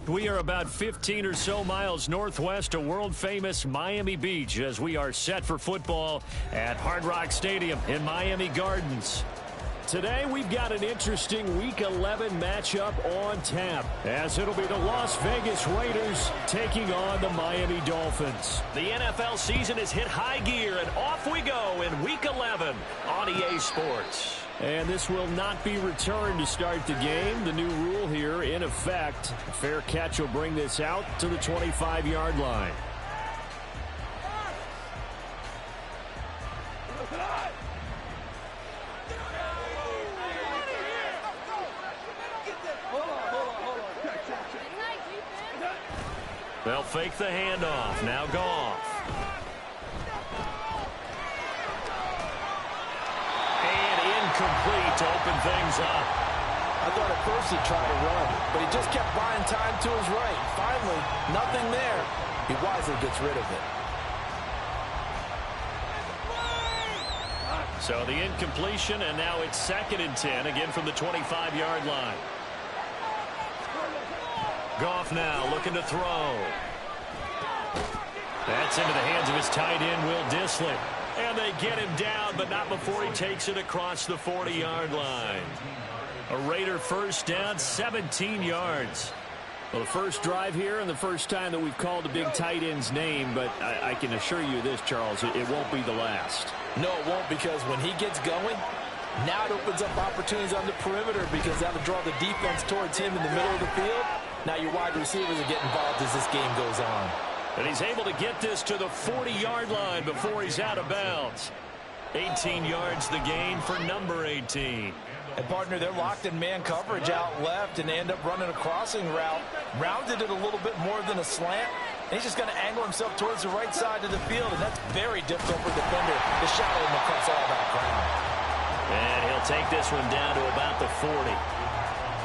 We are about 15 or so miles northwest of world-famous Miami Beach as we are set for football at Hard Rock Stadium in Miami Gardens. Today, we've got an interesting Week 11 matchup on tap, as it'll be the Las Vegas Raiders taking on the Miami Dolphins. The NFL season has hit high gear, and off we go in Week 11 on EA Sports. And this will not be returned to start the game. The new rule here in effect. A fair catch will bring this out to the 25-yard line. They'll fake the handoff. Now Goff. Complete to open things up. I thought at first he'd try to run, but he just kept buying time to his right. Finally, nothing there. He wisely gets rid of it. So the incompletion, and now it's 2nd and 10, again from the 25-yard line. Goff now looking to throw. That's into the hands of his tight end, Will Dissly. And they get him down, but not before he takes it across the 40-yard line. A Raider first down, 17 yards. Well, the first drive here and the first time that we've called a big tight end's name, but I can assure you this, Charles, it won't be the last. No, it won't, because when he gets going, now it opens up opportunities on the perimeter because that'll draw the defense towards him in the middle of the field. Now your wide receivers will get involved as this game goes on. And he's able to get this to the 40-yard line before he's out of bounds. 18 yards the gain for number 18. And, partner, they're locked in man coverage out left, and they end up running a crossing route. Rounded it a little bit more than a slant. And he's just going to angle himself towards the right side of the field, and that's very difficult for a defender to shadow him across all that ground. And he'll take this one down to about the 40.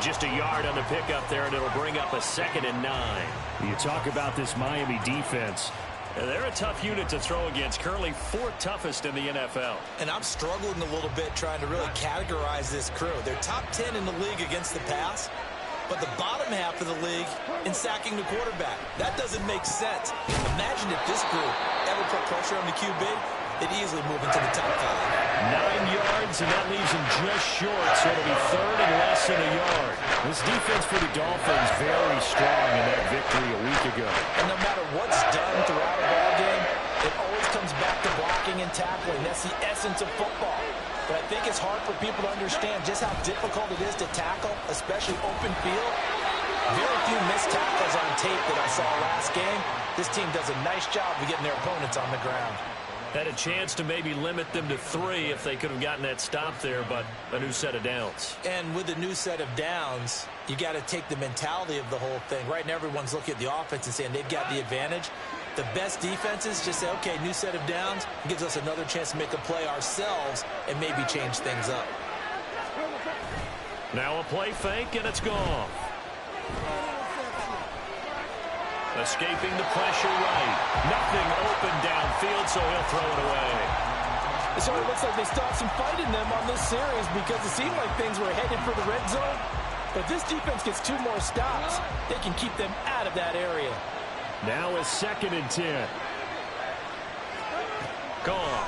Just a yard on the pickup there, and it'll bring up a 2nd and 9. You talk about this Miami defense. They're a tough unit to throw against, currently 4th toughest in the NFL. And I'm struggling a little bit trying to really categorize this crew. They're top 10 in the league against the pass, but the bottom half of the league in sacking the quarterback. That doesn't make sense. Imagine if this group ever put pressure on the QB, they'd easily move into the top 5. 9 yards, and that leaves him just short, so it'll be 3rd and less than a yard. This defense for the Dolphins very strong in that victory a week ago. And no matter what's done throughout a ball game, it always comes back to blocking and tackling. That's the essence of football. But I think it's hard for people to understand just how difficult it is to tackle, especially open field. Very few missed tackles on tape that I saw last game. This team does a nice job of getting their opponents on the ground. Had a chance to maybe limit them to 3 if they could have gotten that stop there, but a new set of downs. And with a new set of downs, you got to take the mentality of the whole thing. Right now, everyone's looking at the offense and saying they've got the advantage. The best defenses just say, okay, new set of downs. It gives us another chance to make a play ourselves and maybe change things up. Now a play fake, and it's gone. Escaping the pressure right. Nothing open downfield, so he'll throw it away. It sort of looks like they still have some fight in them on this series because it seemed like things were headed for the red zone. But this defense gets 2 more stops. They can keep them out of that area. Now a 2nd and 10. Gone.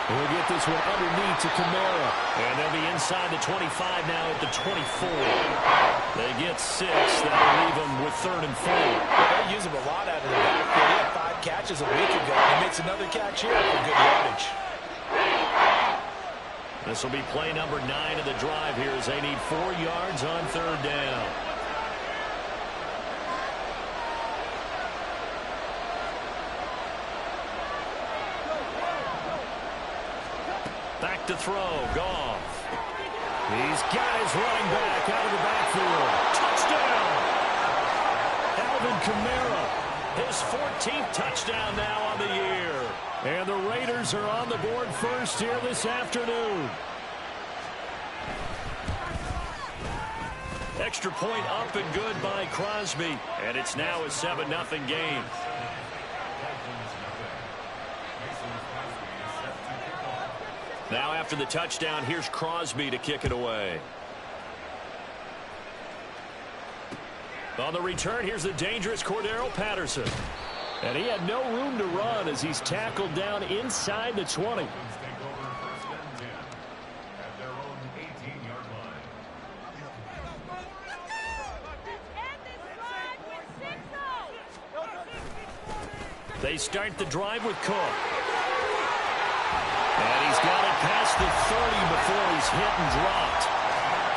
We'll get this one underneath to Kamara. And they'll be inside the 25 now at the 24. They get 6. That'll leave them with 3rd and 4. They use him a lot out of the backfield. He had 5 catches a week ago. He makes another catch here for good yardage. This will be play number 9 of the drive here as they need 4 yards on 3rd down. to throw. Goff. He's got his running back out of the backfield. Touchdown! Alvin Kamara. His 14th touchdown now on the year. And the Raiders are on the board first here this afternoon. Extra point up and good by Crosby. And it's now a 7-0 game. Now after the touchdown, here's Crosby to kick it away. On the return, here's the dangerous Cordero Patterson. And he had no room to run as he's tackled down inside the 20. They start the drive with Cook. And he's got it past the 30 before he's hit and dropped.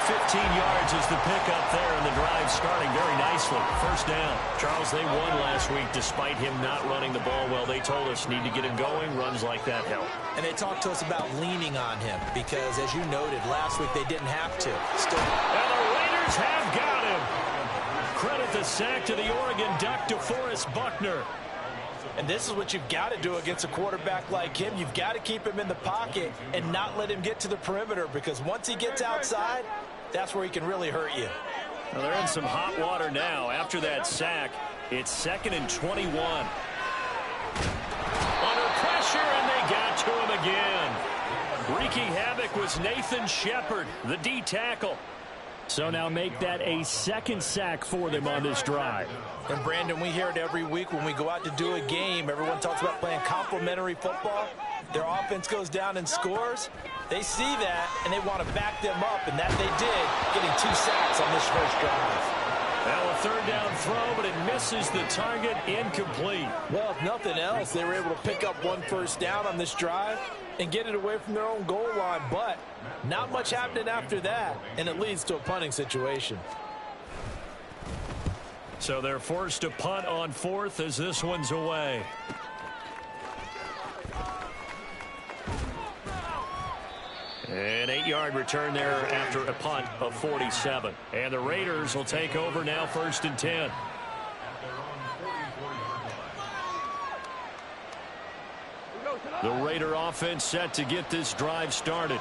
15 yards is the pickup there, and the drive starting very nicely. First down. Charles, they won last week despite him not running the ball well. They told us need to get him going. Runs like that help. And they talked to us about leaning on him because, as you noted, last week they didn't have to. Still. And the Raiders have got him. Credit the sack to the Oregon Duck, DeForest Buckner. And this is what you've got to do against a quarterback like him. You've got to keep him in the pocket and not let him get to the perimeter, because once he gets outside, that's where he can really hurt you. Well, they're in some hot water now. After that sack, it's 2nd and 21. Under pressure, and they got to him again. Wreaking havoc was Nathan Shepard, the D tackle. So now make that a 2nd sack for them on this drive. And Brandon, we hear it every week when we go out to do a game. Everyone talks about playing complementary football. Their offense goes down and scores. They see that, and they want to back them up, and that they did, getting 2 sacks on this first drive. Now a 3rd down throw, but it misses the target, incomplete. Well, if nothing else, they were able to pick up 1 first down on this drive and get it away from their own goal line. But not much happening after that, and it leads to a punting situation. So they're forced to punt on 4th as this one's away. An 8-yard return there after a punt of 47. And the Raiders will take over now, 1st and 10. The Raider offense set to get this drive started.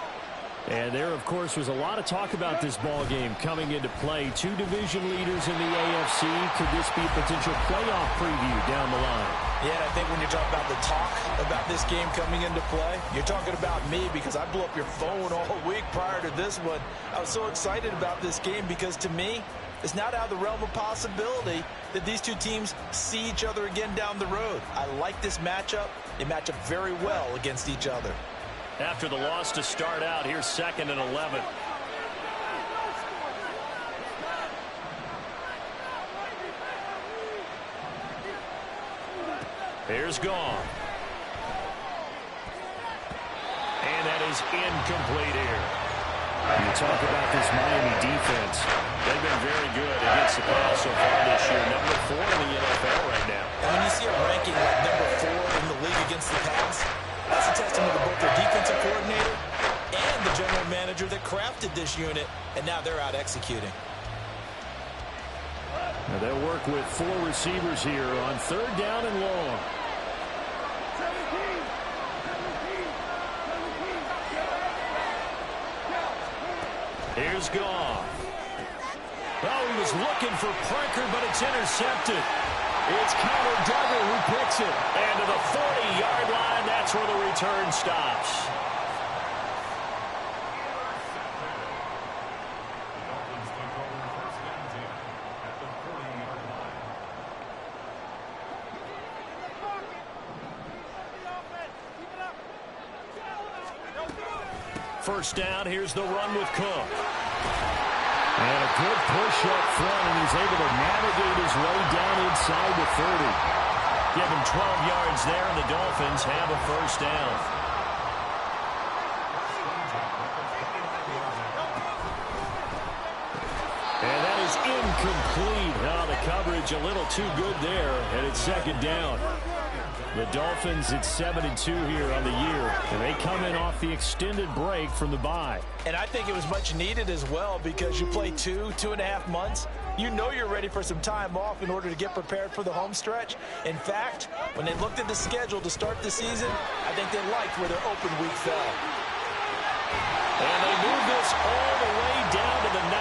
And there, of course, was a lot of talk about this ball game coming into play. 2 division leaders in the AFC. Could this be a potential playoff preview down the line? Yeah, and I think when you're talking about the talk about this game coming into play, you're talking about me, because I blew up your phone all week prior to this one. I was so excited about this game because, to me, it's not out of the realm of possibility that these 2 teams see each other again down the road. I like this matchup. They match up very well against each other. After the loss to start out, here's 2nd and 11. Here's Goff. And that is incomplete here. You talk about this Miami defense. They've been very good against the pass so far this year. Number 4 in the NFL right now. And when you see a ranking like number 4 in the league against the pass, that's a testament to both their defensive coordinator and the general manager that crafted this unit, and now they're out executing. Now they'll work with 4 receivers here on 3rd down and long. Here's Goff. Oh, he was looking for Parker, but it's intercepted. It's Connor Duggar who picks it. And to the 40-yard line, that's where the return stops. First down, here's the run with Cook. And a good push up front, and he's able to navigate his way down inside the 30. Give him 12 yards there, and the Dolphins have a first down. And that is incomplete. Oh, the coverage a little too good there, and it's 2nd down. The Dolphins at 7-2 here on the year, and they come in off the extended break from the bye. And I think it was much needed as well because you play 2.5 months. You know you're ready for some time off in order to get prepared for the home stretch. In fact, when they looked at the schedule to start the season, I think they liked where their open week fell. And they move this all the way down to the 9.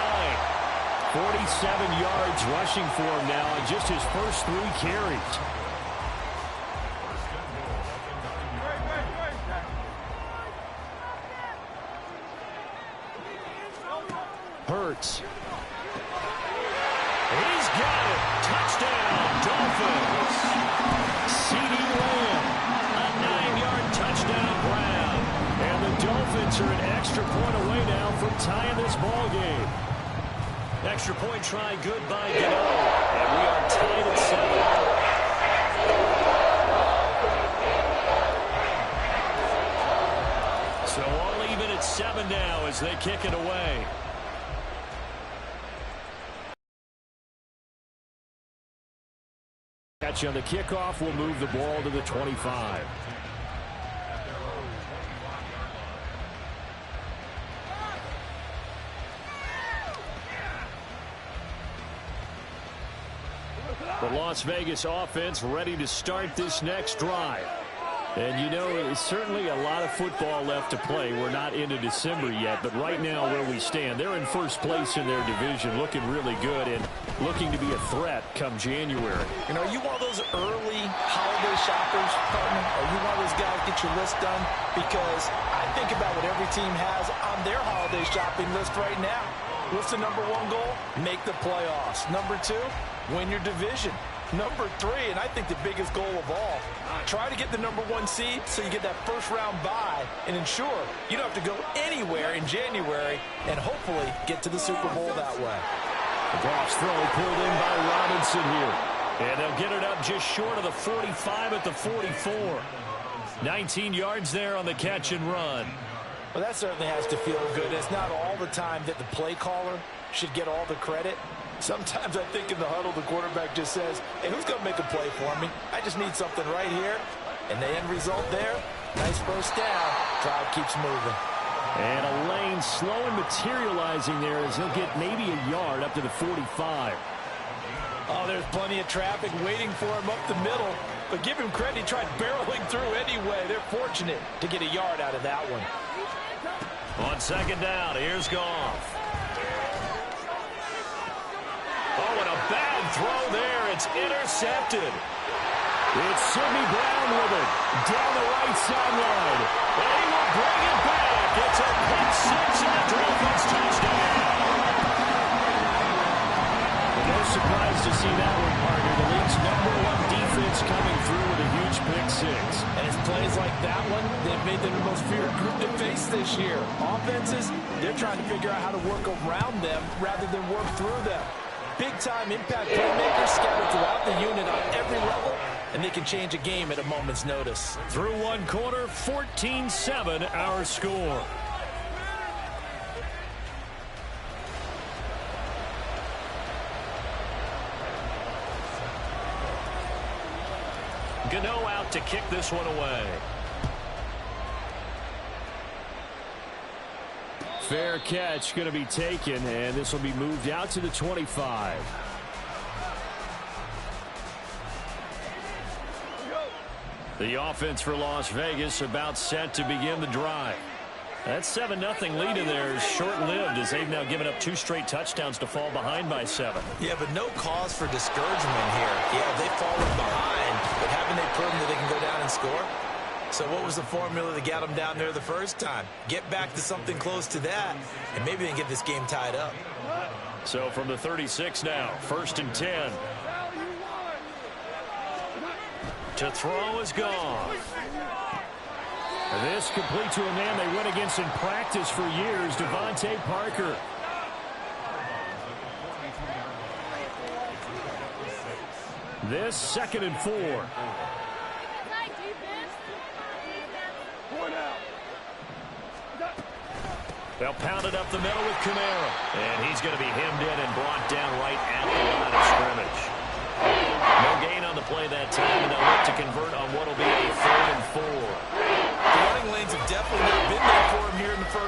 47 yards rushing for him now on just his first 3 carries. Hurts. He's got it. Touchdown, Dolphins. CeeDee Lamb, a 9-yard touchdown grab. And the Dolphins are an extra point away now from tying this ball game. Extra point try good by Gano. And we are tied at 7. So all even at 7 now as they kick it away. Catch on the kickoff will move the ball to the 25. The Las Vegas offense ready to start this next drive. And, you know, there's certainly a lot of football left to play. We're not into December yet, but right now where we stand, they're in first place in their division, looking really good and looking to be a threat come January. You know, are you one of those early holiday shoppers, partner? Are you one of those guys get your list done? Because I think about what every team has on their holiday shopping list right now. What's the number 1 goal? Make the playoffs. Number 2, win your division. Number 3, and I think the biggest goal of all, try to get the number 1 seed so you get that first-round bye and ensure you don't have to go anywhere in January and hopefully get to the Super Bowl that way. The Goff's throw pulled in by Robinson here. And they'll get it up just short of the 45 at the 44. 19 yards there on the catch and run. Well, that certainly has to feel good. It's not all the time that the play caller should get all the credit. Sometimes I think in the huddle, the quarterback just says, hey, who's going to make a play for me? I just need something right here. And the end result there, nice first down. Crowd keeps moving. And a lane slow and materializing there as he'll get maybe a yard up to the 45. Oh, there's plenty of traffic waiting for him up the middle. But give him credit, he tried barreling through anyway. They're fortunate to get a yard out of that one. On second down, here's Goff. Oh, and a bad throw there. It's intercepted. It's Sidney Brown with it. Down the right sideline. And he will bring it back. It's a pick 6 and a Dolphins touchdown. No surprise to see that one, partner. The league's number 1 defense coming through with a huge pick 6. And it's plays like that one they've made them the most feared group to face this year. Offenses, they're trying to figure out how to work around them rather than work through them. Big-time impact playmakers scattered throughout the unit on every level, and they can change a game at a moment's notice. Through one quarter, 14-7 our score. Gano out to kick this one away. Fair catch going to be taken, and this will be moved out to the 25. The offense for Las Vegas about set to begin the drive. That 7-0 lead in there is short-lived as they've now given up 2 straight touchdowns to fall behind by 7. Yeah, but no cause for discouragement here. Yeah, they've fallen behind, but haven't they proven that they can go down and score? So what was the formula that got them down there the first time? Get back to something close to that, and maybe they can get this game tied up. So from the 36 now, 1st and 10. To throw is gone. This complete to a man they went against in practice for years, Devontae Parker. This 2nd and 4. They'll pound it up the middle with Kamara. And he's going to be hemmed in and brought down right at the line of scrimmage. No gain on the play that time, and they'll look to convert on what will be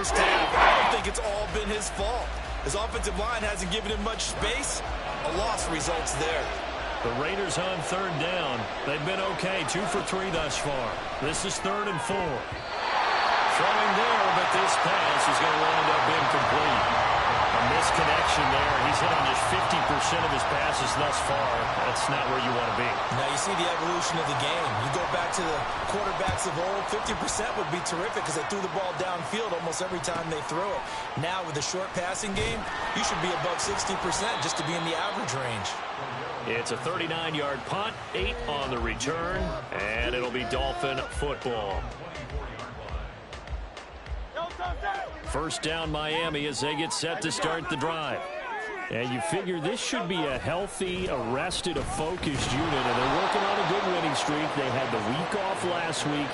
first half. I don't think it's all been his fault. His offensive line hasn't given him much space. A loss results there. The Raiders on third down. They've been okay, 2 for 3 thus far. This is 3rd and 4. Throwing there, but this pass is going to wind up incomplete. A misconnection there. He's hit on just 50% of his passes thus far. That's not where you want to be. Now you see the evolution of the game. You go back to the quarterbacks of old, 50% would be terrific because they threw the ball downfield almost every time they threw it. Now with the short passing game, you should be above 60% just to be in the average range. It's a 39-yard punt, 8 on the return, and it'll be Dolphin football. First down Miami as they get set to start the drive. And you figure this should be a healthy, arrested, a focused unit, and they're working on a good winning streak. They had the week off last week.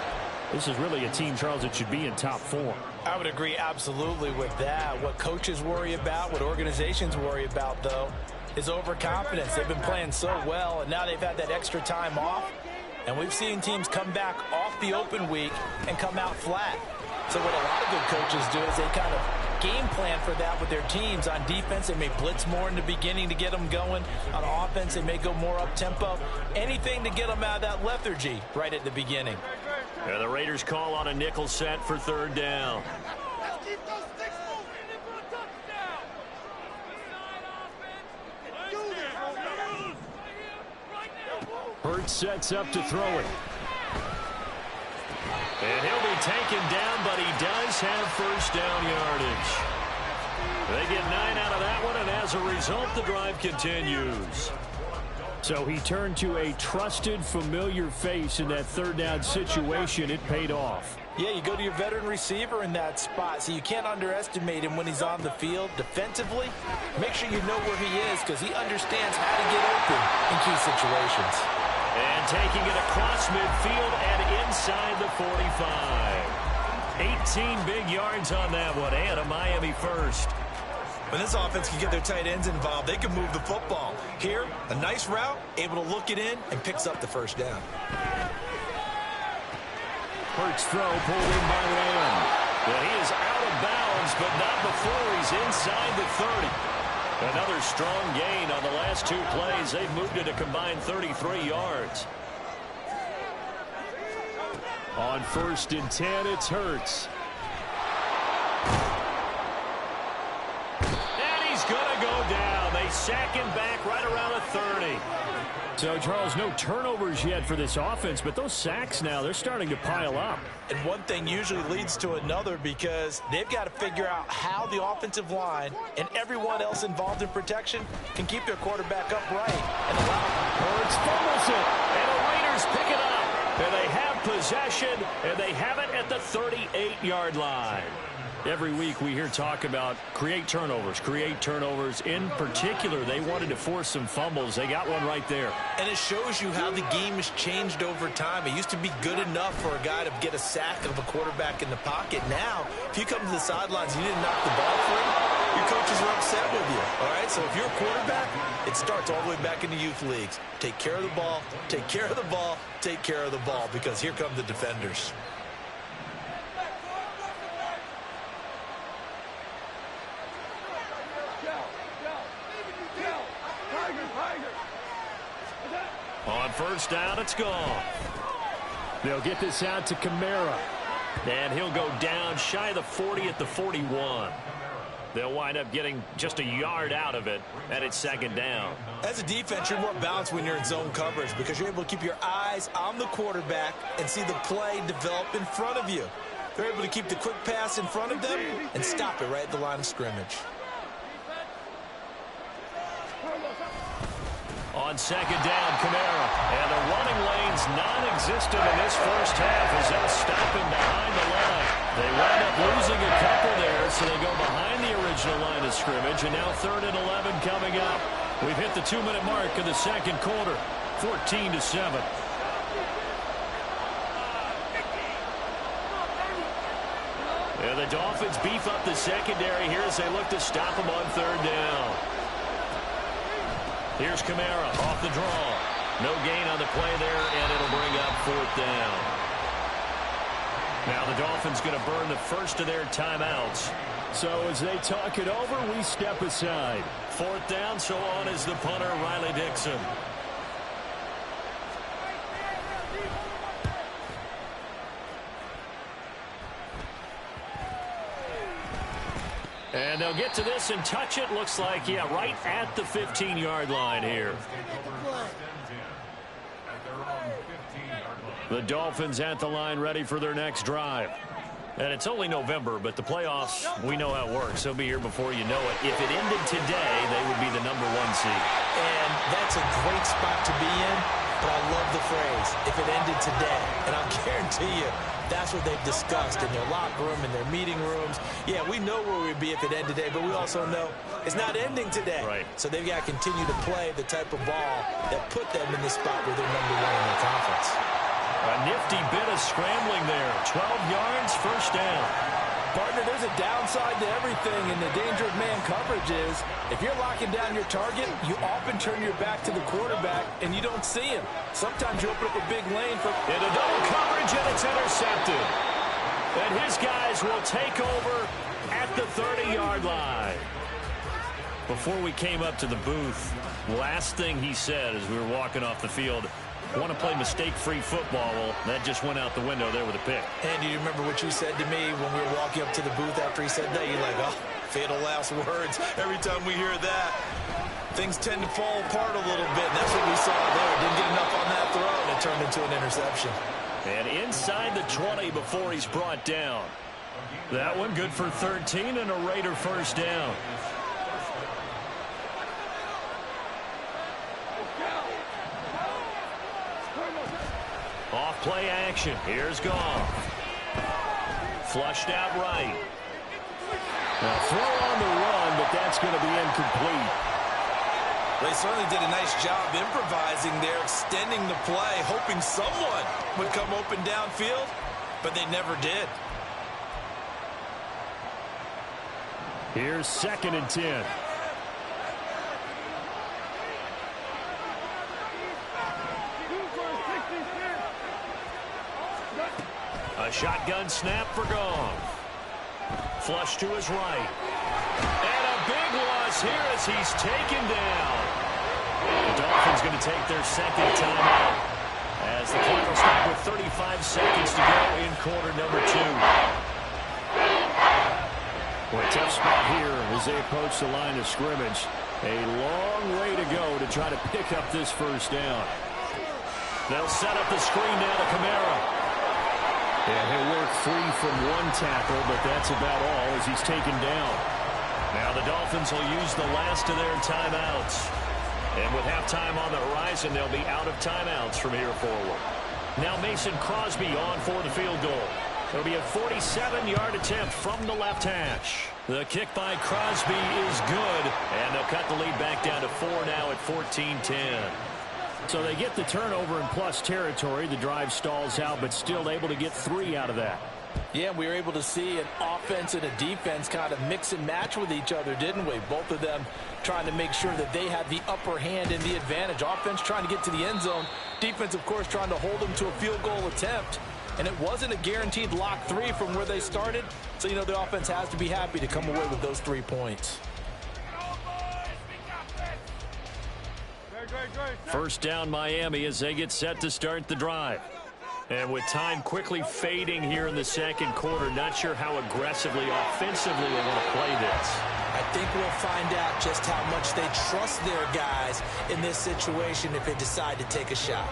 This is really a team, Charles, that should be in top 4. I would agree absolutely with that. What coaches worry about, what organizations worry about, though, is overconfidence. They've been playing so well, and now they've had that extra time off. And we've seen teams come back off the open week and come out flat. So what a lot of good coaches do is they kind of game plan for that with their teams. On defense, they may blitz more in the beginning to get them going. On offense, they may go more up-tempo. Anything to get them out of that lethargy right at the beginning. And the Raiders call on a nickel set for 3rd down. Hurts sets up to throw it. And he'll be taken down, but he does have first down yardage. They get 9 out of that one, and as a result, the drive continues. So he turned to a trusted, familiar face in that 3rd down situation. It paid off. Yeah, you go to your veteran receiver in that spot, so you can't underestimate him when he's on the field. Defensively, make sure you know where he is because he understands how to get open in key situations. And taking it across midfield and inside the 45. 18 big yards on that one, and a Miami first. When this offense can get their tight ends involved, they can move the football. Here, a nice route, able to look it in, and picks up the first down. Hurts throw pulled in by Lamb. Well, he is out of bounds, but not before he's inside the 30. Another strong gain on the last 2 plays. They've moved it a combined 33 yards. On 1st and 10, it's Hurts. And he's going to go down. They sack him back right around the 30. So, Charles, no turnovers yet for this offense, but those sacks now, they're starting to pile up. And one thing usually leads to another because they've got to figure out how the offensive line and everyone else involved in protection can keep their quarterback upright and allow Hurts fumbles it, and the Raiders pick it up. And they have possession, and they have it at the 38-yard line. Every week we hear talk about create turnovers. In particular, they wanted to force some fumbles. They got one right there. And it shows you how the game has changed over time. It used to be good enough for a guy to get a sack of a quarterback in the pocket. Now, if you come to the sidelines and you didn't knock the ball free, your coaches are upset with you. All right, so if you're a quarterback, it starts all the way back in the youth leagues. Take care of the ball, take care of the ball, take care of the ball, because here come the defenders. On 1st down, it's gone. They'll get this out to Kamara. And he'll go down shy of the 40 at the 41. They'll wind up getting just a yard out of it, and it's 2nd down. As a defense, you're more balanced when you're in zone coverage because you're able to keep your eyes on the quarterback and see the play develop in front of you. They're able to keep the quick pass in front of them and stop it right at the line of scrimmage. On 2nd down, Kamara. And the running lane's non-existent in this first half as they'll stop him behind the line. They wind up losing a couple there, so they go behind the original line of scrimmage. And now 3rd and 11 coming up. We've hit the 2-minute mark of the 2nd quarter, 14-7. And the Dolphins beef up the secondary here as they look to stop him on 3rd down. Here's Kamara off the draw. No gain on the play there, and it'll bring up 4th down. Now the Dolphins going to burn the first of their timeouts. So as they talk it over, we step aside. 4th down, so on is the punter, Riley Dixon. And they'll get to this and touch it. Looks like, yeah, right at the 15-yard line here. The Dolphins at the line, ready for their next drive. And it's only November, but the playoffs, we know how it works. They'll be here before you know it. If it ended today, they would be the #1 seed. And that's a great spot to be in, but I love the phrase, if it ended today. And I'll guarantee you, that's what they've discussed in their locker room, in their meeting rooms. Yeah, we know where we'd be if it ended today, but we also know it's not ending today. Right. So they've got to continue to play the type of ball that put them in the spot where they're #1 in their conference. A nifty bit of scrambling there. 12 yards, first down. Partner, there's a downside to everything, and the danger of man coverage is if you're locking down your target, you often turn your back to the quarterback, and you don't see him. Sometimes you open up a big lane for... Into double coverage, and it's intercepted. And his guys will take over at the 30-yard line. Before we came up to the booth, last thing he said as we were walking off the field, want to play mistake-free football. Well, that just went out the window there with a pick. And do you remember what you said to me when we were walking up to the booth after he said that? You're like, oh, fatal last words. Every time we hear that, things tend to fall apart a little bit. And that's what we saw there. Didn't get enough on that throw, and it turned into an interception. And inside the 20 before he's brought down. That one good for 13 and a Raider first down. Off play action. Here's Goff. Flushed out right. Now throw on the run, but that's going to be incomplete. They certainly did a nice job improvising there, extending the play, hoping someone would come open downfield, but they never did. Here's 2nd and 10. A shotgun snap for Goff. Flush to his right. And a big loss here as he's taken down. The Dolphins going to take their 2nd timeout as the clock will stop with 35 seconds to go in quarter number 2. Well, a tough spot here as they approach the line of scrimmage. A long way to go to try to pick up this first down. They'll set up the screen now to Kamara. Yeah, he'll work free from one tackle, but that's about all as he's taken down. Now the Dolphins will use the last of their timeouts. And with halftime on the horizon, they'll be out of timeouts from here forward. Now Mason Crosby on for the field goal. It'll be a 47-yard attempt from the left hash. The kick by Crosby is good, and they'll cut the lead back down to 4 now at 14-10. So they get the turnover in plus territory. The drive stalls out, but still able to get 3 out of that. Yeah, we were able to see an offense and a defense kind of mix and match with each other, didn't we? Both of them trying to make sure that they had the upper hand and the advantage. Offense trying to get to the end zone. Defense, of course, trying to hold them to a field goal attempt. And it wasn't a guaranteed lock 3 from where they started. So, you know, the offense has to be happy to come away with those 3 points. First down Miami as they get set to start the drive. And with time quickly fading here in the second quarter, not sure how aggressively, offensively they want to play this. I think we'll find out just how much they trust their guys in this situation if they decide to take a shot.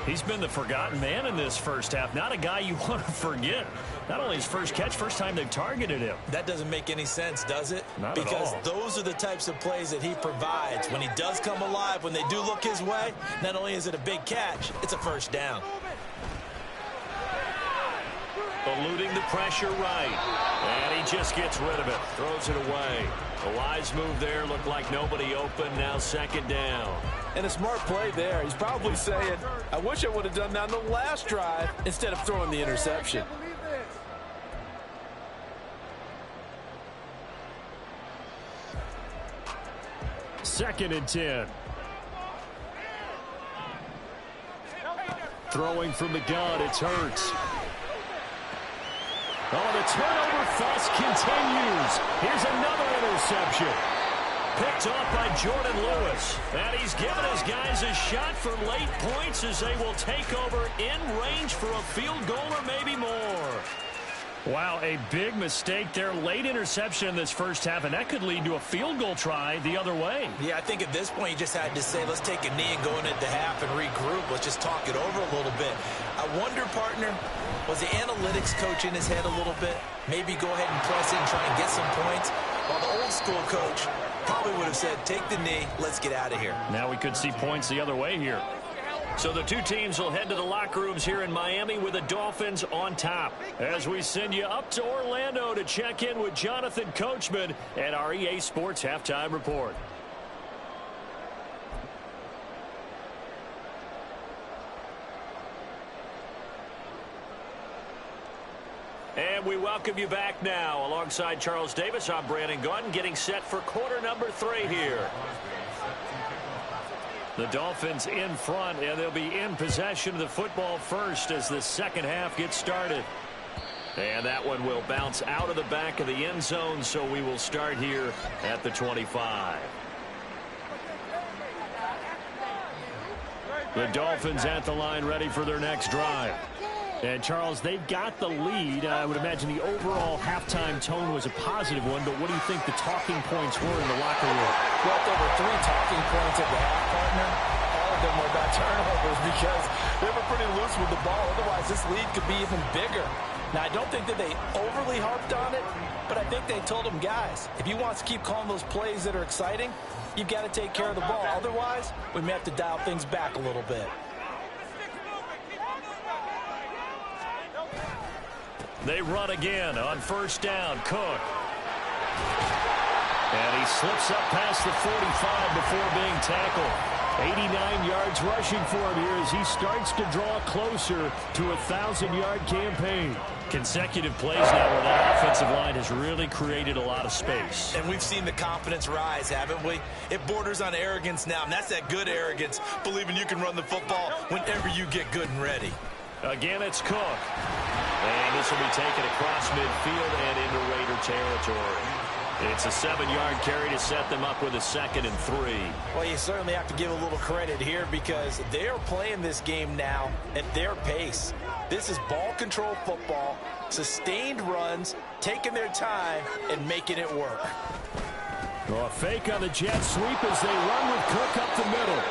He's been the forgotten man in this first half. Not a guy you want to forget. Not only his first catch, first time they've targeted him. That doesn't make any sense, does it? Not because at all. Those are the types of plays that he provides. When he does come alive, when they do look his way, not only is it a big catch, it's a first down. Eluding the pressure right. And he just gets rid of it. Throws it away. A wise move there. Looked like nobody open. Now 2nd down. And a smart play there. He's probably saying, I wish I would have done that on the last drive instead of throwing the interception. Second and 10. Throwing from the gun, it's Hurts. Oh, the turnover fest continues. Here's another interception. Picked off by Jordan Lewis. And he's given his guys a shot for late points as they will take over in range for a field goal or maybe more. Wow, a big mistake there. Late interception in this first half, and that could lead to a field goal try the other way. Yeah, I think at this point you just had to say, let's take a knee and go into the half and regroup. Let's just talk it over a little bit. I wonder, partner, was the analytics coach in his head a little bit? Maybe go ahead and press it and try and get some points? While the old school coach probably would have said, take the knee, let's get out of here. Now we could see points the other way here. So the two teams will head to the locker rooms here in Miami with the Dolphins on top. As we send you up to Orlando to check in with Jonathan Coachman at our EA Sports Halftime Report. And we welcome you back now. Alongside Charles Davis, I'm Brandon Gaudin, getting set for quarter number 3 here. The Dolphins in front, and they'll be in possession of the football first as the second half gets started. And that one will bounce out of the back of the end zone, so we will start here at the 25. The Dolphins at the line, ready for their next drive. And, Charles, they've got the lead. I would imagine the overall halftime tone was a positive one, but what do you think the talking points were in the locker room? Well, there were 3 talking points at the half, partner. All of them were about turnovers because they were pretty loose with the ball. Otherwise, this lead could be even bigger. Now, I don't think that they overly harped on it, but I think they told them, guys, if you want to keep calling those plays that are exciting, you've got to take care of the ball. Otherwise, we may have to dial things back a little bit. They run again on first down. Cook. And he slips up past the 45 before being tackled. 89 yards rushing for him here as he starts to draw closer to a 1,000-yard campaign. Consecutive plays now where that offensive line has really created a lot of space. And we've seen the confidence rise, haven't we? It borders on arrogance now, and that's that good arrogance, believing you can run the football whenever you get good and ready. Again, it's Cook. And this will be taken across midfield and into Raider territory. It's a 7-yard carry to set them up with a 2nd and 3. Well, you certainly have to give a little credit here because they are playing this game now at their pace. This is ball control football, sustained runs, taking their time, and making it work. Well, a fake on the jet sweep as they run with Cook up the middle.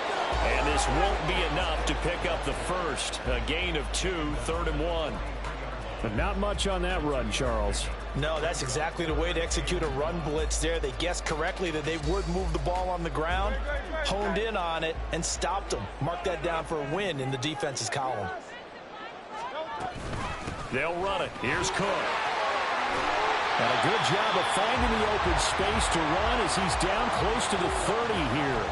And this won't be enough to pick up the first. A gain of 2, 3rd and 1. But not much on that run, Charles. No, that's exactly the way to execute a run blitz there. They guessed correctly that they would move the ball on the ground, honed in on it, and stopped them. Mark that down for a win in the defense's column. They'll run it. Here's Cook. And a good job of finding the open space to run as he's down close to the 30 here.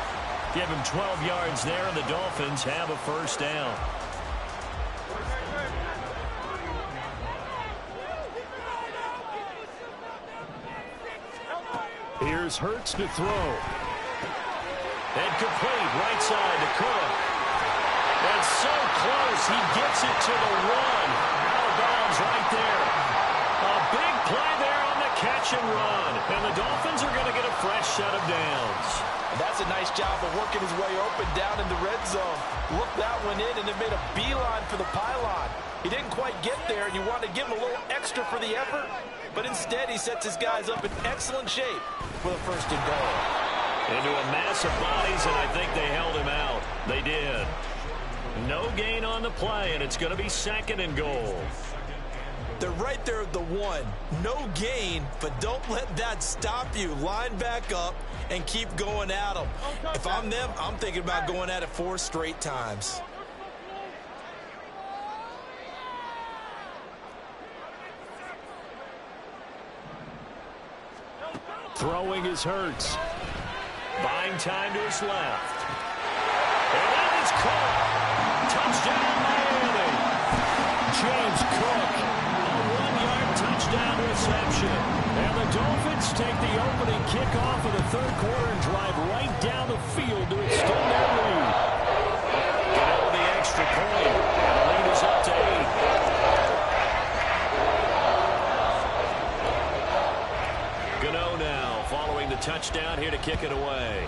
Give him 12 yards there, and the Dolphins have a first down. Here's Hurts to throw. And complete, right side to Cook. And so close, he gets it to the 1. Out of bounds right there. A big play there on the catch and run. And the Dolphins are going to get a fresh set of downs. That's a nice job of working his way open down in the red zone. Looked that one in and then made a beeline for the pylon. He didn't quite get there, and you want to give him a little extra for the effort. But instead, he sets his guys up in excellent shape with a 1st and goal. Into a mass of bodies, and I think they held him out. They did. No gain on the play, and it's going to be 2nd and goal. They're right there at the 1. No gain, but don't let that stop you. Line back up and keep going at them. If I'm them, I'm thinking about going at it 4 straight times. Throwing is Hurts. Buying time to his left. And that is Cook. Touchdown, Miami. James Cook. A 1-yard touchdown reception. And the Dolphins take the opening kickoff of the 3rd quarter and drive right down the field to extend their lead. Get over the extra point. And the lead is up to 8. touchdown here to kick it away.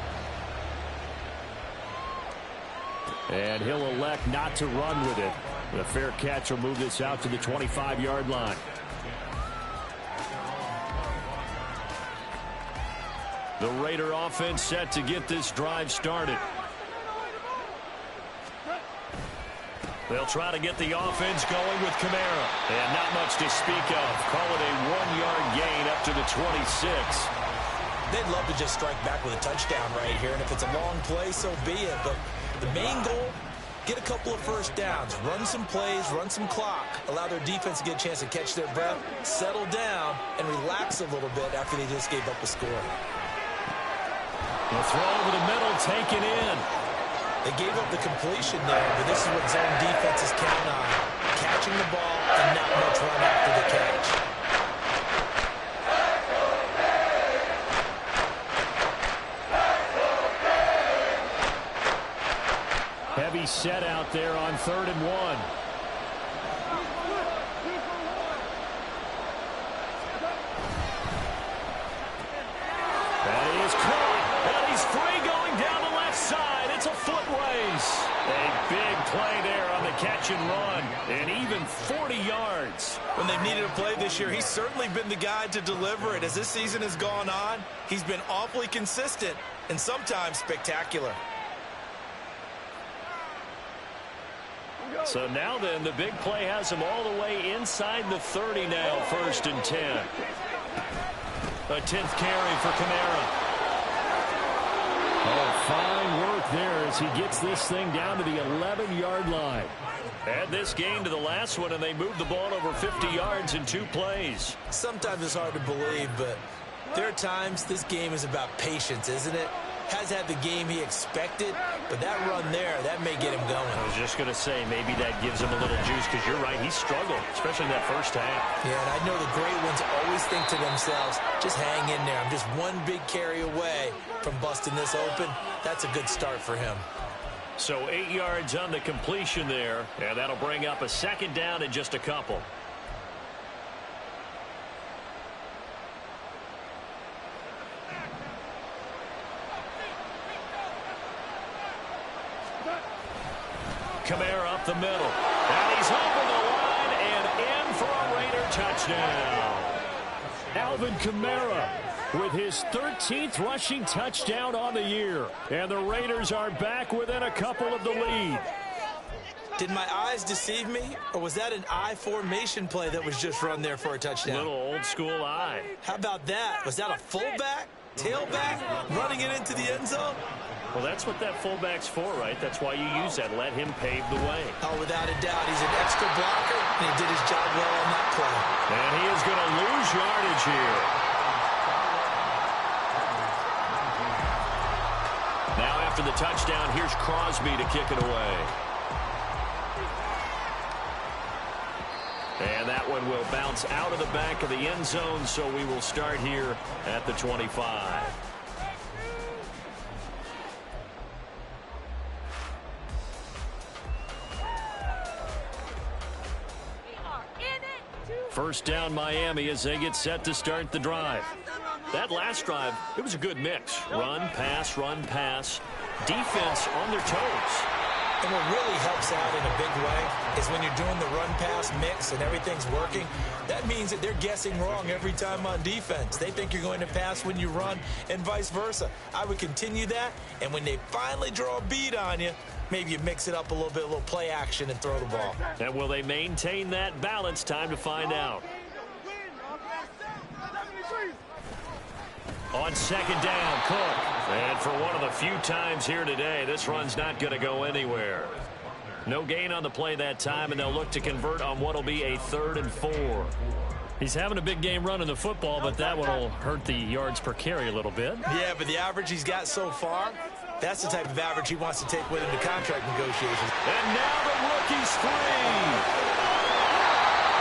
And he'll elect not to run with it. The fair catch will move this out to the 25-yard line. The Raider offense set to get this drive started. They'll try to get the offense going with Kamara. And not much to speak of. Call it a 1-yard gain up to the 26. They'd love to just strike back with a touchdown right here. And if it's a long play, so be it. But the main goal, get a couple of first downs. Run some plays, run some clock. Allow their defense to get a chance to catch their breath, settle down, and relax a little bit after they just gave up a score. The throw over the middle, taken in. They gave up the completion there, but this is what zone defenses count on. Catching the ball and not much run after the catch. Heavy set out there on 3rd and 1. That is caught. And he's free going down the left side. It's a foot race. A big play there on the catch and run. And even 40 yards. When they've needed a play this year, he's certainly been the guy to deliver it. As this season has gone on, he's been awfully consistent and sometimes spectacular. So now then, the big play has him all the way inside the 30 now, 1st and 10. A 10th carry for Kamara. Oh, fine work there as he gets this thing down to the 11-yard line. Add this game to the last one, and they moved the ball over 50 yards in 2 plays. Sometimes it's hard to believe, but there are times this game is about patience, isn't it? Has had the game he expected, but that run there, that may get him going. I was just going to say, maybe that gives him a little juice, because you're right, he struggled, especially in that first half. Yeah, and I know the great ones always think to themselves, just hang in there. I'm just one big carry away from busting this open. That's a good start for him. So 8 yards on the completion there, and that'll bring up a 2nd down in just a couple. Kamara up the middle. And he's over the line and in for a Raider touchdown. Alvin Kamara with his 13th rushing touchdown on the year. And the Raiders are back within a couple of the lead. Did my eyes deceive me, or was that an I formation play that was just run there for a touchdown? Little old school eye. How about that? Was that a fullback, tailback, running it into the end zone? Well, that's what that fullback's for, right? That's why you use that. Let him pave the way. Oh, without a doubt. He's an extra blocker, and he did his job well on that play. And he is going to lose yardage here. Now after the touchdown, here's Crosby to kick it away. And that one will bounce out of the back of the end zone, so we will start here at the 25. First down Miami as they get set to start the drive. That last drive, it was a good mix. Run, pass, defense on their toes. And what really helps out in a big way is when you're doing the run-pass mix and everything's working, that means that they're guessing wrong every time on defense. They think you're going to pass when you run and vice versa. I would continue that, and when they finally draw a bead on you, maybe you mix it up a little bit, a little play action, and throw the ball. And will they maintain that balance? Time to find out. On 2nd down, Cook. And for one of the few times here today, this run's not going to go anywhere. No gain on the play that time, and they'll look to convert on what will be a 3rd and 4. He's having a big game running the football, but that one will hurt the yards per carry a little bit. Yeah, but the average he's got so far, that's the type of average he wants to take with him to contract negotiations. And now the rookie's free.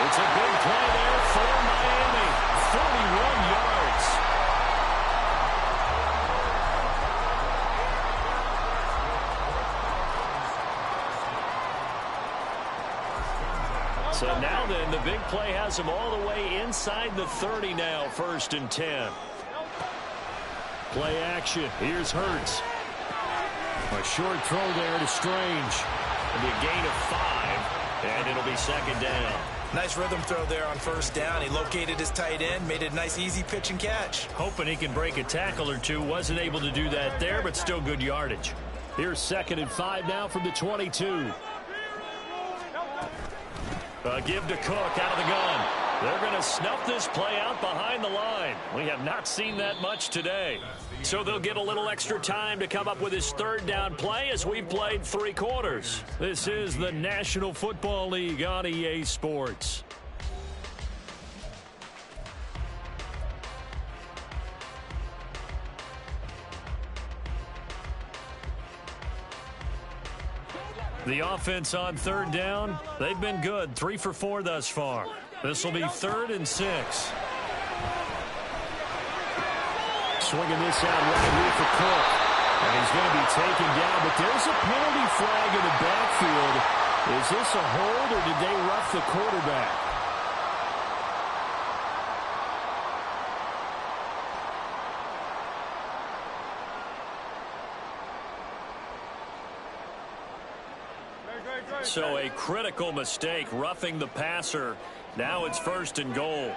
It's a big play there for Miami. 41 yards. So now then, the big play has him all the way inside the 30 now, 1st and 10. Play action. Here's Hurts. A short throw there to Strange. It'll be a gain of 5, and it'll be second down. Nice rhythm throw there on first down. He located his tight end, made it a nice, easy pitch and catch. Hoping he can break a tackle or two. Wasn't able to do that there, but still good yardage. Here's 2nd and 5 now from the 22. A give to Cook out of the gun. They're going to snuff this play out behind the line. We have not seen that much today. So they'll get a little extra time to come up with his 3rd down play as we played 3 quarters. This is the National Football League on EA Sports. The offense on 3rd down, they've been good. 3 for 4 thus far. This will be 3rd and 6. Swinging this out right here for Cook. And he's going to be taken down, but there's a penalty flag in the backfield. Is this a hold, or did they rough the quarterback? So a critical mistake, roughing the passer. Now it's 1st and goal.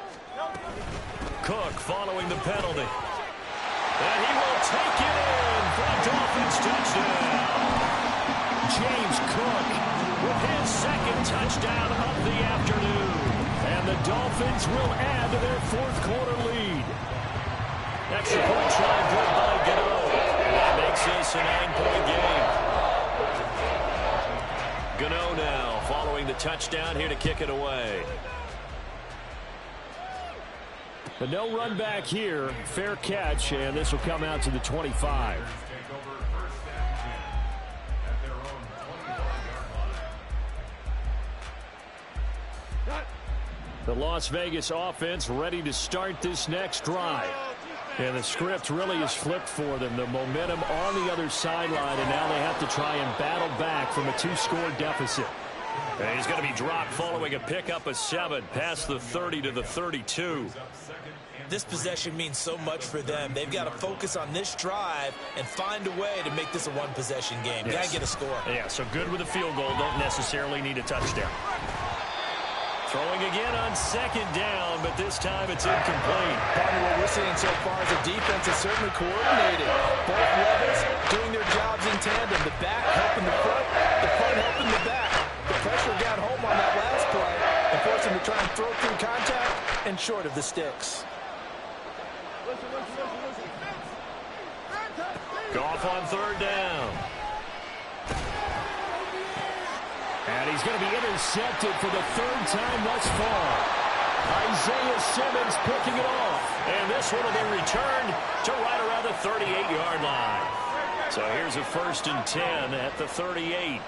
Cook following the penalty. And he will take it in for a Dolphins touchdown. James Cook with his 2nd touchdown of the afternoon. And the Dolphins will add to their 4th quarter lead. Extra point try good by Gano. And that makes this a 9-point game. Gano now following the touchdown here to kick it away. But no run back here. Fair catch, and this will come out to the 25. The Las Vegas offense ready to start this next drive. And the script really is flipped for them. The momentum on the other sideline, and now they have to try and battle back from a 2-score deficit. And he's going to be dropped following a pickup of 7 past the 30 to the 32. This possession means so much for them. They've got to focus on this drive and find a way to make this a one-possession game. Yes. Got to get a score. Yeah, so good with a field goal. Don't necessarily need a touchdown. Throwing again on 2nd down, but this time it's incomplete. Partner, what we're seeing so far is the defense is certainly coordinated. Both levels doing their jobs in tandem. The back helping the front helping the back. The pressure got home on that last play and forced him to try and throw through contact and short of the sticks. Goff on 3rd down. And he's going to be intercepted for the 3rd time thus far. Isaiah Simmons picking it off. And this one will be returned to right around the 38-yard line. So here's a 1st and 10 at the 38.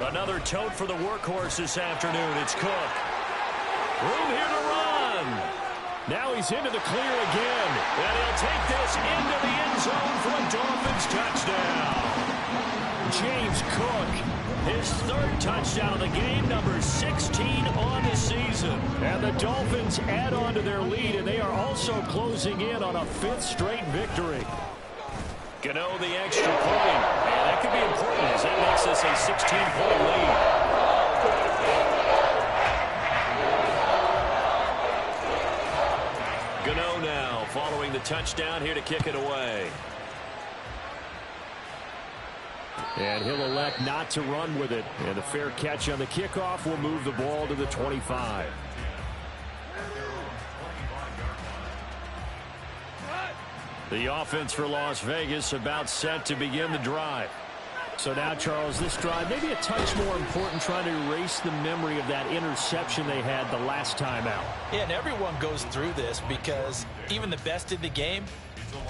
Another tote for the workhorse this afternoon. It's Cook. Room here to run. Now he's into the clear again. And he'll take this into the end zone for a Dolphins touchdown. James Cook, his 3rd touchdown of the game, number 16 on the season. And the Dolphins add on to their lead, and they are also closing in on a 5th straight victory. Gano the extra point. And that could be important as that makes this a 16-point lead. Gano now following the touchdown here to kick it away. And he'll elect not to run with it. And the fair catch on the kickoff will move the ball to the 25. The offense for Las Vegas about set to begin the drive. So now, Charles, this drive maybe a touch more important, trying to erase the memory of that interception they had the last time out. Yeah, and everyone goes through this because even the best in the game,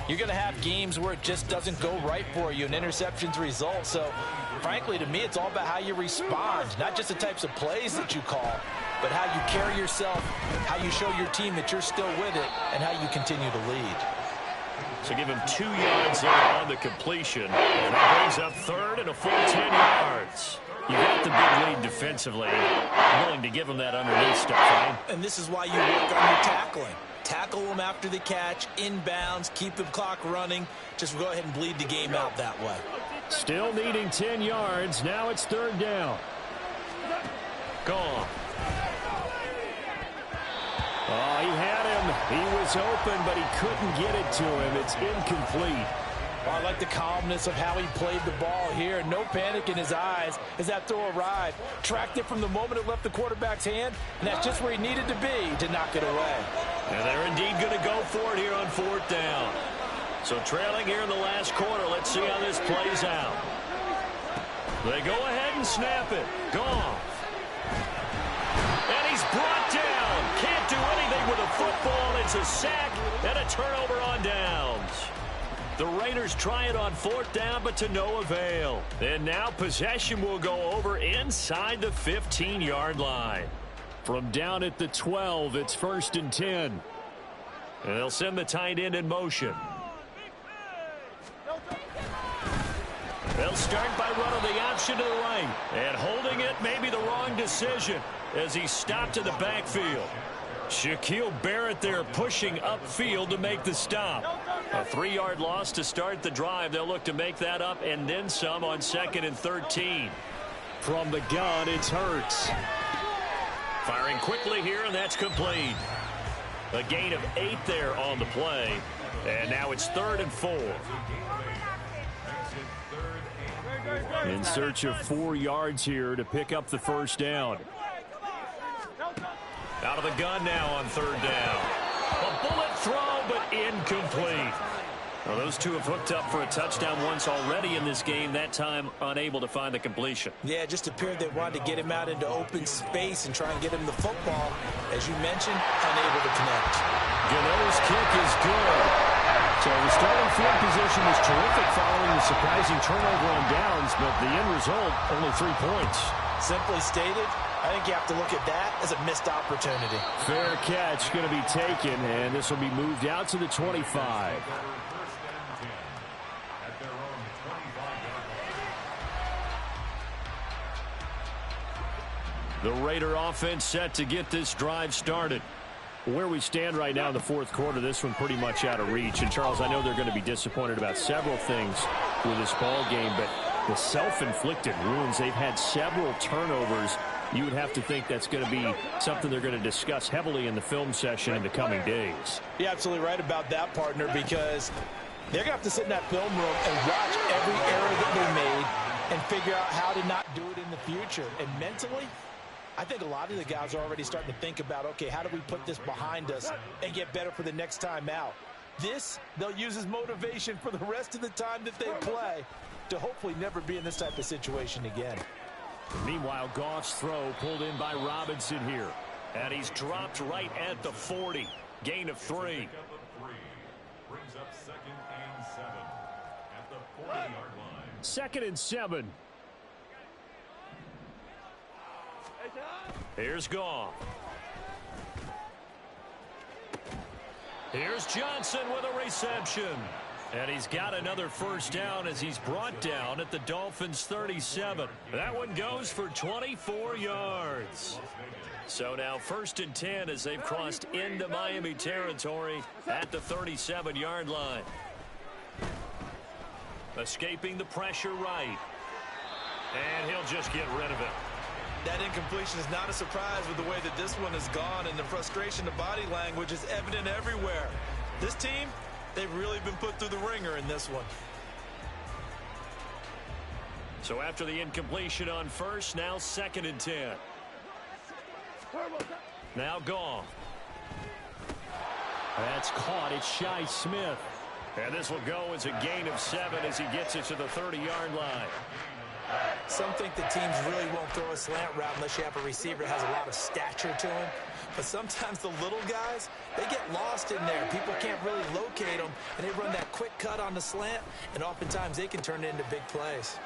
you're going to have games where it just doesn't go right for you and interceptions result. So, frankly, to me, it's all about how you respond, not just the types of plays that you call, but how you carry yourself, how you show your team that you're still with it, and how you continue to lead. So give him 2 yards there on the completion. And that brings up 3rd and a full 10 yards. You got the big lead defensively. Willing to give him that underneath stuff, right? And this is why you work on your tackling. Tackle them after the catch, inbounds, keep the clock running. Just go ahead and bleed the game out that way. Still needing 10 yards. Now it's third down. Gone. Oh, he had him. He was open, but he couldn't get it to him. It's incomplete. I like the calmness of how he played the ball here. No panic in his eyes as that throw arrived. Tracked it from the moment it left the quarterback's hand, and that's just where he needed to be to knock it away. And they're indeed going to go for it here on fourth down. So trailing here in the last quarter. Let's see how this plays out. They go ahead and snap it. Gone. And he's brought down. Can't do anything with a football. It's a sack and a turnover on downs. The Raiders try it on fourth down, but to no avail. And now possession will go over inside the 15-yard line. From down at the 12, it's 1st and 10. And they'll send the tight end in motion. They'll start by running the option to the right. And holding it may be the wrong decision as he stopped in the backfield. Shaquille Barrett there pushing upfield to make the stop. A 3-yard loss to start the drive. They'll look to make that up and then some on 2nd and 13. From the gun, it's Hurts. Firing quickly here, and that's complete. A gain of 8 there on the play. And now it's 3rd and 4. In search of 4 yards here to pick up the first down. Out of the gun now on 3rd down. A bullet throw, but incomplete. Well, those two have hooked up for a touchdown once already in this game, that time unable to find the completion. Yeah, it just appeared they wanted to get him out into open space and try and get him the football. As you mentioned, unable to connect. Gano's kick is good. So the starting field position was terrific following the surprising turnover on downs, but the end result, only 3 points. Simply stated, I think you have to look at that as a missed opportunity. Fair catch going to be taken, and this will be moved out to the 25. The Raider offense set to get this drive started. Where we stand right now in the fourth quarter, this one pretty much out of reach. And, Charles, I know they're going to be disappointed about several things with this ball game, but the self-inflicted wounds, they've had several turnovers. You would have to think that's going to be something they're going to discuss heavily in the film session in the coming days. You're absolutely right about that, partner, because they're going to have to sit in that film room and watch every error that they made and figure out how to not do it in the future. And mentally, I think a lot of the guys are already starting to think about, okay, how do we put this behind us and get better for the next time out? This, they'll use as motivation for the rest of the time that they play to hopefully never be in this type of situation again. Meanwhile, Goff's throw pulled in by Robinson here. And he's dropped right at the 40. Gain of 3. Brings up 2nd and 7 at the 40-yard line. 2nd and 7. Here's Goff. Here's Johnson with a reception. And he's got another first down as he's brought down at the Dolphins' 37. That one goes for 24 yards. So now 1st and 10 as they've crossed into Miami territory at the 37-yard line. Escaping the pressure right. And he'll just get rid of it. That incompletion is not a surprise with the way that this one has gone, and the frustration of body language is evident everywhere. This team, they've really been put through the ringer in this one. So after the incompletion on first, now 2nd and 10. Now Goff. That's caught. It's Shi Smith. And this will go as a gain of 7 as he gets it to the 30-yard line. Some think the teams really won't throw a slant route unless you have a receiver that has a lot of stature to him. But sometimes the little guys, they get lost in there. People can't really locate them, and they run that quick cut on the slant, and oftentimes they can turn it into big plays.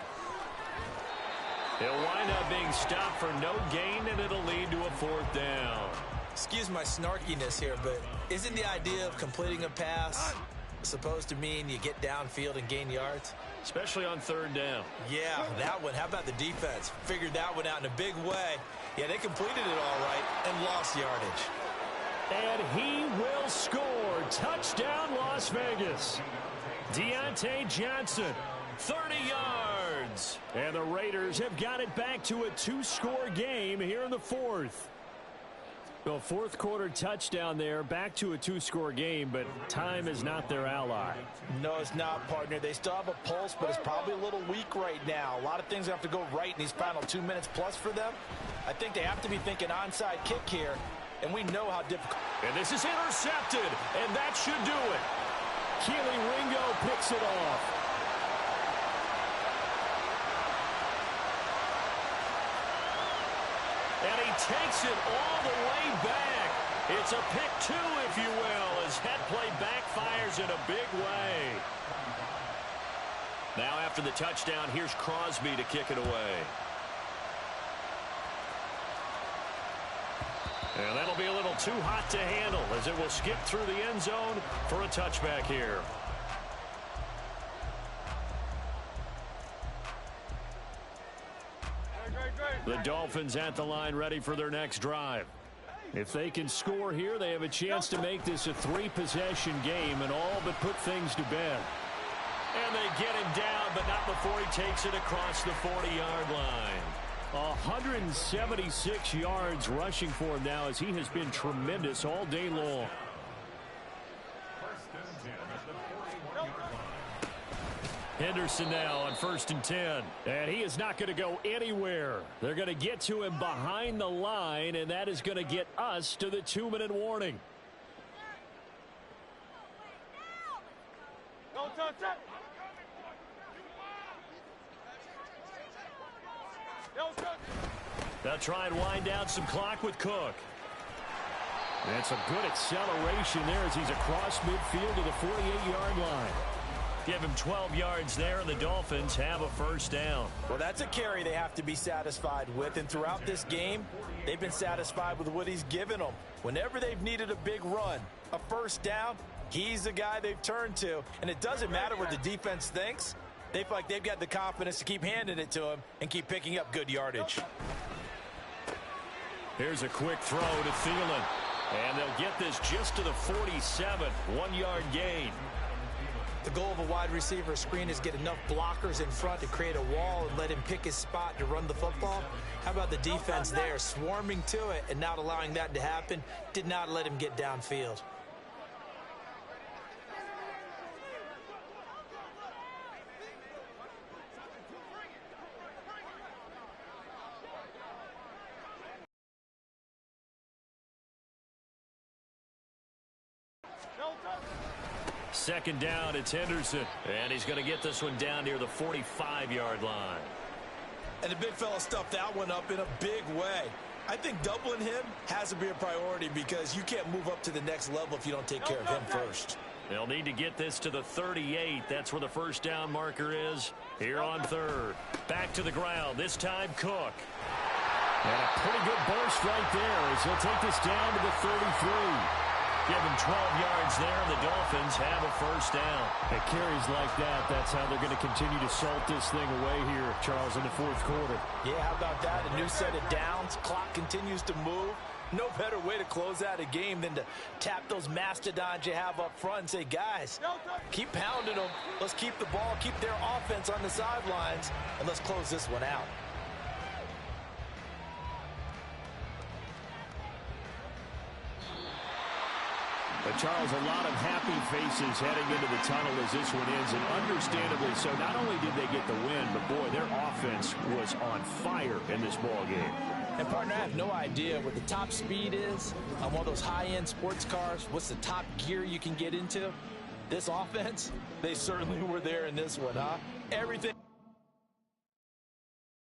He'll wind up being stopped for no gain, and it'll lead to a 4th down. Excuse my snarkiness here, but isn't the idea of completing a pass supposed to mean you get downfield and gain yards? Especially on 3rd down. Yeah, that one. How about the defense? Figured that one out in a big way. Yeah, they completed it all right and lost yardage. And he will score. Touchdown, Las Vegas. Deontay Johnson, 30 yards. And the Raiders have got it back to a 2-score game here in the fourth. The fourth quarter touchdown there, back to a 2-score game, but time is not their ally. No, it's not, partner. They still have a pulse, but it's probably a little weak right now. A lot of things have to go right in these final 2 minutes plus for them. I think they have to be thinking onside kick here, and we know how difficult. And this is intercepted, and that should do it. Keely Ringo picks it off. And he takes it all the way back. It's a pick 2, if you will, as head play backfires in a big way. Now after the touchdown, here's Crosby to kick it away. And that'll be a little too hot to handle as it will skip through the end zone for a touchback here. The Dolphins at the line ready for their next drive. If they can score here, they have a chance to make this a 3-possession game and all but put things to bed. And they get him down, but not before he takes it across the 40-yard line. 176 yards rushing for him now as he has been tremendous all day long. Henderson now on 1st and 10. And he is not going to go anywhere. They're going to get to him behind the line, and that is going to get us to the 2-minute warning. They'll try and wind down some clock with Cook. That's a good acceleration there as he's across midfield to the 48-yard line. Give him 12 yards there, and the Dolphins have a first down. Well, that's a carry they have to be satisfied with, and throughout this game, they've been satisfied with what he's given them. Whenever they've needed a big run, a first down, he's the guy they've turned to, and it doesn't matter what the defense thinks. They feel like they've got the confidence to keep handing it to him and keep picking up good yardage. Here's a quick throw to Thielen, and they'll get this just to the 47, 1-yard gain. The goal of a wide receiver screen is get enough blockers in front to create a wall and let him pick his spot to run the football. How about the defense there, swarming to it and not allowing that to happen? Did not let him get downfield. Second down, it's Henderson. And he's going to get this one down near the 45-yard line. And the big fella stuffed that one up in a big way. I think doubling him has to be a priority because you can't move up to the next level if you don't take care of him first. They'll need to get this to the 38. That's where the first down marker is here on 3rd. Back to the ground, this time Cook. And a pretty good burst right there as he'll take this down to the 33. Give him 12 yards there, and the Dolphins have a first down. At carries like that, that's how they're going to continue to salt this thing away here, Charles, in the fourth quarter. Yeah, how about that? A new set of downs. Clock continues to move. No better way to close out a game than to tap those mastodons you have up front and say, guys, keep pounding them. Let's keep the ball, keep their offense on the sidelines, and let's close this one out. But, Charles, a lot of happy faces heading into the tunnel as this one ends, and understandably so. Not only did they get the win, but, boy, their offense was on fire in this ball game. And, partner, I have no idea what the top speed is on one of those high-end sports cars. What's the top gear you can get into? This offense, they certainly were there in this one, huh? Everything.